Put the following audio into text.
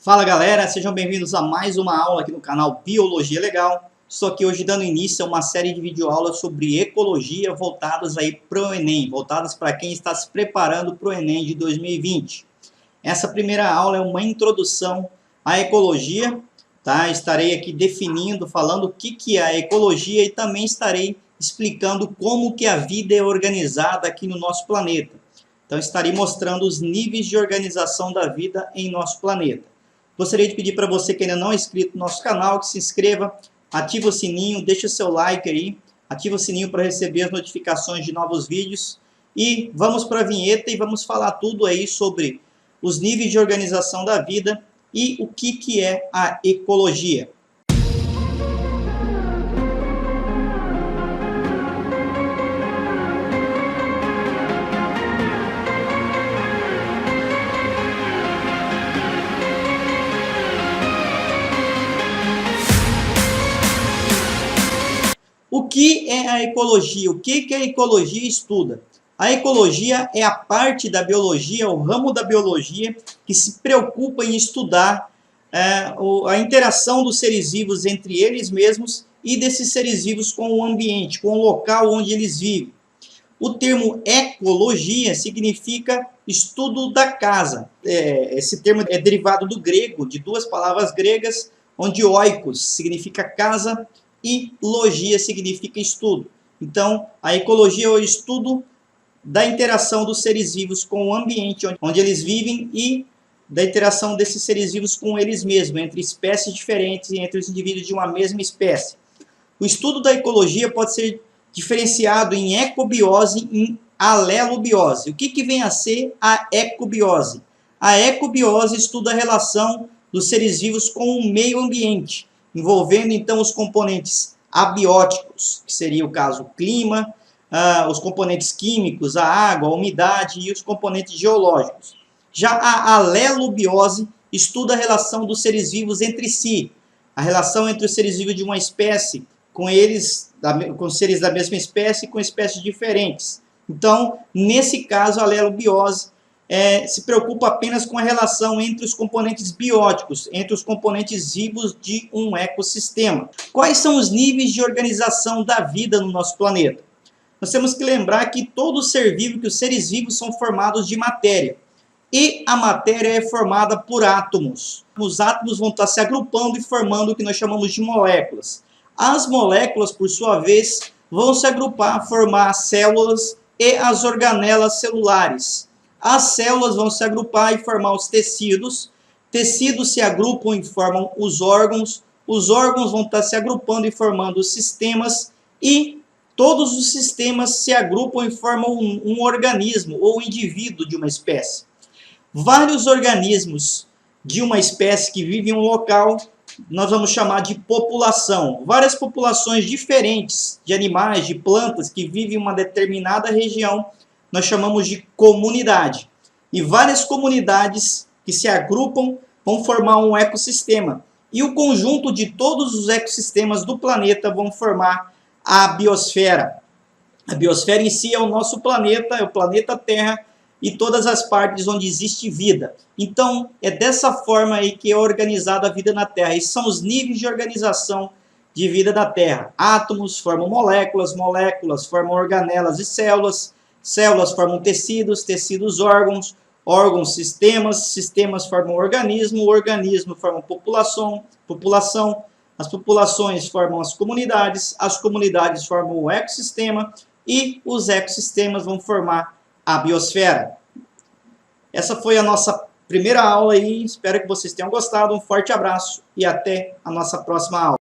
Fala galera, sejam bem-vindos a mais uma aula aqui no canal Biologia Legal. Estou aqui hoje dando início a uma série de videoaulas sobre ecologia voltadas aí para o Enem, voltadas para quem está se preparando para o Enem de 2020. Essa primeira aula é uma introdução à ecologia, tá? Estarei aqui definindo, falando o que é a ecologia e também estarei explicando como que a vida é organizada aqui no nosso planeta. Então estarei mostrando os níveis de organização da vida em nosso planeta. Gostaria de pedir para você que ainda não é inscrito no nosso canal, que se inscreva, ative o sininho, deixe o seu like aí, ative o sininho para receber as notificações de novos vídeos. E vamos para a vinheta e vamos falar tudo aí sobre os níveis de organização da vida e o que é a ecologia. O que é a ecologia? O que a ecologia estuda? A ecologia é a parte da biologia, o ramo da biologia que se preocupa em estudar a interação dos seres vivos entre eles mesmos e desses seres vivos com o ambiente, com o local onde eles vivem. O termo ecologia significa estudo da casa. Esse termo é derivado do grego, de duas palavras gregas, onde oikos significa casa e logia significa estudo. Então, a ecologia é o estudo da interação dos seres vivos com o ambiente onde eles vivem e da interação desses seres vivos com eles mesmos, entre espécies diferentes e entre os indivíduos de uma mesma espécie. O estudo da ecologia pode ser diferenciado em ecobiose e em alelobiose. O que vem a ser a ecobiose? A ecobiose estuda a relação dos seres vivos com o meio ambiente, envolvendo então os componentes abióticos, que seria o caso do clima, os componentes químicos, a água, a umidade e os componentes geológicos. Já a alelobiose estuda a relação dos seres vivos entre si, a relação entre os seres vivos de uma espécie com seres da mesma espécie e com espécies diferentes. Então, nesse caso, a alelobiose se preocupa apenas com a relação entre os componentes bióticos, entre os componentes vivos de um ecossistema. Quais são os níveis de organização da vida no nosso planeta? Nós temos que lembrar que todo ser vivo, que os seres vivos são formados de matéria. E a matéria é formada por átomos. Os átomos vão estar se agrupando e formando o que nós chamamos de moléculas. As moléculas, por sua vez, vão se agrupar, formar as e as organelas celulares. As células vão se agrupar e formar os tecidos. Tecidos se agrupam e formam os órgãos vão estar se agrupando e formando os sistemas, e todos os sistemas se agrupam e formam um organismo ou indivíduo de uma espécie. Vários organismos de uma espécie que vivem em um local, nós vamos chamar de população. Várias populações diferentes de animais, de plantas que vivem em uma determinada região, nós chamamos de comunidade. E várias comunidades que se agrupam vão formar um ecossistema. E o conjunto de todos os ecossistemas do planeta vão formar a biosfera. A biosfera em si é o nosso planeta, é o planeta Terra e todas as partes onde existe vida. Então, é dessa forma aí que é organizada a vida na Terra. E são os níveis de organização de vida da Terra. Átomos formam moléculas, moléculas formam organelas e células, células formam tecidos, tecidos órgãos, órgãos sistemas, sistemas formam organismo, organismo formam população, as populações formam as comunidades formam o ecossistema e os ecossistemas vão formar a biosfera. Essa foi a nossa primeira aula aí, espero que vocês tenham gostado, um forte abraço e até a nossa próxima aula.